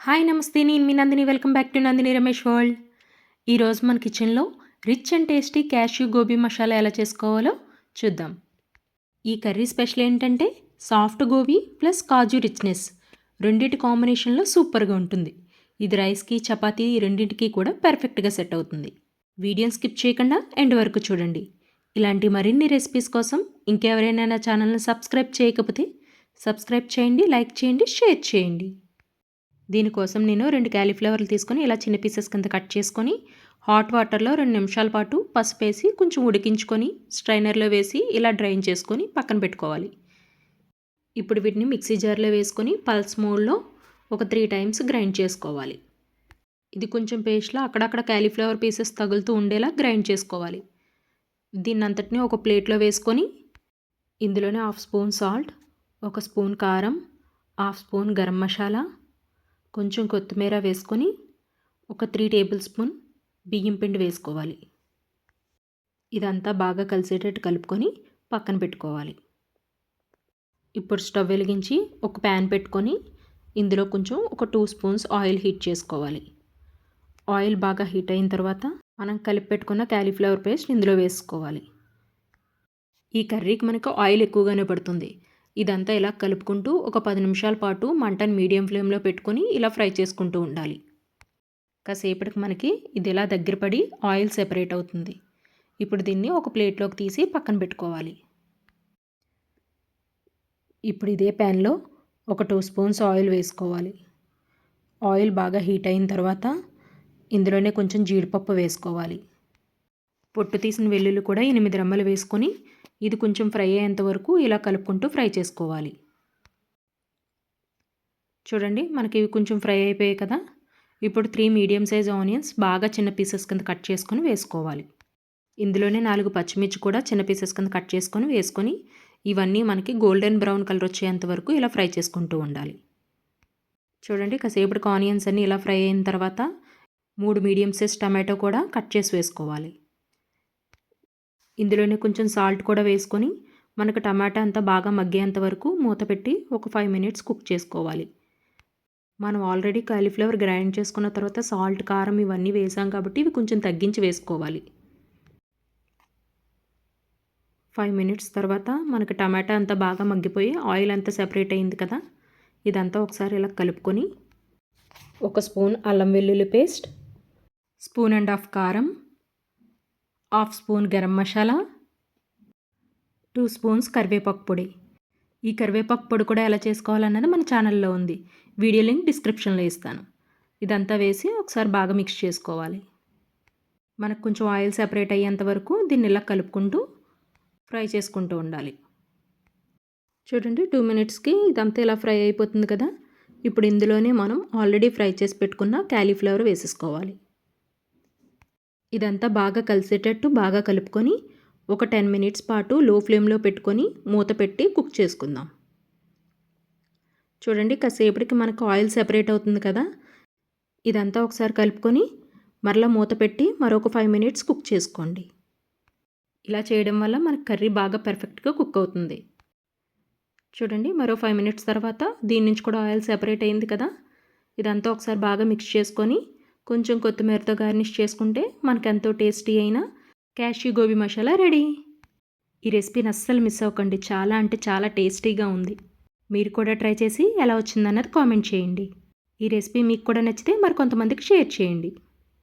Hi నమస్తే, నేను మీ Nandini. Welcome back to Nandini Ramesh world. ఈరోజు మన కిచెన్లో rich and tasty cashew gobi masala ఎలా చేసుకోవాలో చూద్దాం. ఈ కర్రీ స్పెషల్ ఏంటంటే సాఫ్ట్ గోబీ ప్లస్ కాజు రిచ్నెస్ రెండింటి కాంబినేషన్లో సూపర్గా ఉంటుంది. ఇది రైస్కి, చపాతీ రెండింటికి కూడా పర్ఫెక్ట్గా సెట్ అవుతుంది. వీడియోని స్కిప్ చేయకుండా ఎండ్ వరకు చూడండి. ఇలాంటి మరిన్ని రెసిపీస్ కోసం ఇంకెవరైనా నా ఛానల్ని సబ్స్క్రైబ్ చేయకపోతే సబ్స్క్రైబ్ చేయండి, లైక్ చేయండి, షేర్ చేయండి. దీనికోసం నేను 2 క్యాలీఫ్లవర్లు తీసుకొని ఇలా చిన్న పీసెస్ కింద కట్ చేసుకొని హాట్ వాటర్లో 2 నిమిషాల పాటు పసుపు వేసి కొంచెం ఉడికించుకొని స్ట్రైనర్లో వేసి ఇలా డ్రైన్ చేసుకొని పక్కన పెట్టుకోవాలి. ఇప్పుడు వీటిని మిక్సీ జార్లో వేసుకొని పల్స్ మోడ్లో ఒక 3 టైమ్స్ గ్రైండ్ చేసుకోవాలి. ఇది కొంచెం పేస్ట్లో అక్కడక్కడ క్యాలీఫ్లవర్ పీసెస్ తగులుతూ ఉండేలా గ్రైండ్ చేసుకోవాలి. దీన్ని అంతటిని ఒక ప్లేట్లో వేసుకొని ఇందులోనే 1/2 స్పూన్ సాల్ట్, 1 స్పూన్ కారం, 1/2 స్పూన్ గరం మసాలా, కొంచెం కొత్తిమీర వేసుకొని ఒక 3 టేబుల్ స్పూన్ బియ్యం పిండి వేసుకోవాలి. ఇదంతా బాగా కలిసేటట్టు కలుపుకొని పక్కన పెట్టుకోవాలి. ఇప్పుడు స్టవ్ వెలిగించి ఒక ప్యాన్ పెట్టుకొని ఇందులో కొంచెం ఒక 2 స్పూన్స్ ఆయిల్ హీట్ చేసుకోవాలి. ఆయిల్ బాగా హీట్ అయిన తర్వాత మనం కలిపి పెట్టుకున్న క్యాలీఫ్లవర్ పేస్ట్ ఇందులో వేసుకోవాలి. ఈ కర్రీకి మనకు ఆయిల్ ఎక్కువగానే పడుతుంది. ఇదంతా ఇలా కలుపుకుంటూ ఒక 10 నిమిషాల పాటు మంటను మీడియం ఫ్లేమ్లో పెట్టుకొని ఇలా ఫ్రై చేసుకుంటూ ఉండాలి. కాసేపటికి మనకి ఇది ఇలా దగ్గర పడి ఆయిల్ సెపరేట్ అవుతుంది. ఇప్పుడు దీన్ని ఒక ప్లేట్లోకి తీసి పక్కన పెట్టుకోవాలి. ఇప్పుడు ఇదే ప్యాన్లో ఒక 2 స్పూన్స్ ఆయిల్ వేసుకోవాలి. ఆయిల్ బాగా హీట్ అయిన తర్వాత ఇందులోనే కొంచెం జీడిపప్పు వేసుకోవాలి. పొట్టు తీసిన వెల్లుల్లి కూడా 8 రెమ్మలు వేసుకొని ఇది కొంచెం ఫ్రై అయ్యేంత వరకు ఇలా కలుపుకుంటూ ఫ్రై చేసుకోవాలి. చూడండి, మనకి ఇవి కొంచెం ఫ్రై అయిపోయాయి కదా. ఇప్పుడు 3 మీడియం సైజ్ ఆనియన్స్ బాగా చిన్న పీసెస్ కింద కట్ చేసుకొని వేసుకోవాలి. ఇందులోనే 4 పచ్చిమిర్చి కూడా చిన్న పీసెస్ కింద కట్ చేసుకొని వేసుకొని ఇవన్నీ మనకి గోల్డెన్ బ్రౌన్ కలర్ వచ్చేంత వరకు ఇలా ఫ్రై చేసుకుంటూ ఉండాలి. చూడండి, కాసేపటికి ఆనియన్స్ అన్నీ ఇలా ఫ్రై అయిన తర్వాత 3 మీడియం సైజ్ టమాటో కూడా కట్ చేసి వేసుకోవాలి. ఇందులోనే కొంచెం సాల్ట్ కూడా వేసుకొని మనకు టమాటా అంతా బాగా మగ్గేంత వరకు మూత పెట్టి ఒక 5 మినిట్స్ కుక్ చేసుకోవాలి. మనం ఆల్రెడీ కాలీఫ్లవర్ గ్రైండ్ చేసుకున్న తర్వాత సాల్ట్, కారం ఇవన్నీ వేసాం కాబట్టి ఇవి కొంచెం తగ్గించి వేసుకోవాలి. 5 మినిట్స్ తర్వాత మనకు టమాటా అంతా బాగా మగ్గిపోయి ఆయిల్ అంతా సెపరేట్ అయింది కదా. ఇదంతా ఒకసారి ఇలా కలుపుకొని 1 స్పూన్ అల్లం వెల్లుల్లి పేస్ట్, 1.5 స్పూన్ కారం, 1/2 స్పూన్ గరం మసాలా, 2 స్పూన్స్ కరివేపాకు పొడి. ఈ కరివేపాకు పొడి కూడా ఎలా చేసుకోవాలన్నది మన ఛానల్లో ఉంది. వీడియో లింక్ డిస్క్రిప్షన్లో ఇస్తాను. ఇదంతా వేసి ఒకసారి బాగా మిక్స్ చేసుకోవాలి. మనకు కొంచెం ఆయిల్ సెపరేట్ అయ్యేంత వరకు దీన్ని ఇలా కలుపుకుంటూ ఫ్రై చేసుకుంటూ ఉండాలి. చూడండి, 2 మినిట్స్కి ఇదంతా ఇలా ఫ్రై అయిపోతుంది కదా. ఇప్పుడు ఇందులోనే మనం ఆల్రెడీ ఫ్రై చేసి పెట్టుకున్న క్యాలీఫ్లవర్ వేసేసుకోవాలి. ఇదంతా బాగా కలిసేటట్టు బాగా కలుపుకొని ఒక 10 మినిట్స్ పాటు లో ఫ్లేమ్లో పెట్టుకొని మూత పెట్టి కుక్ చేసుకుందాం. చూడండి, కాసేపటికి మనకు ఆయిల్ సెపరేట్ అవుతుంది కదా. ఇదంతా ఒకసారి కలుపుకొని మరలా మూత పెట్టి మరొక 5 మినిట్స్ కుక్ చేసుకోండి. ఇలా చేయడం వల్ల మనకు కర్రీ బాగా పర్ఫెక్ట్గా కుక్ అవుతుంది. చూడండి, మరో 5 మినిట్స్ తర్వాత దీని నుంచి కూడా ఆయిల్ సెపరేట్ అయింది కదా. ఇదంతా ఒకసారి బాగా మిక్స్ చేసుకొని కొంచెం కొత్తిమీరతో గార్నిష్ చేసుకుంటే మనకెంతో టేస్టీ అయిన క్యాష్యూ గోబీ మసాలా రెడీ. ఈ రెసిపీని అస్సలు మిస్ అవ్వకండి. చాలా అంటే చాలా టేస్టీగా ఉంది. మీరు కూడా ట్రై చేసి ఎలా వచ్చిందన్నది కామెంట్ చేయండి. ఈ రెసిపీ మీకు కూడా నచ్చితే మరి కొంతమందికి షేర్ చేయండి.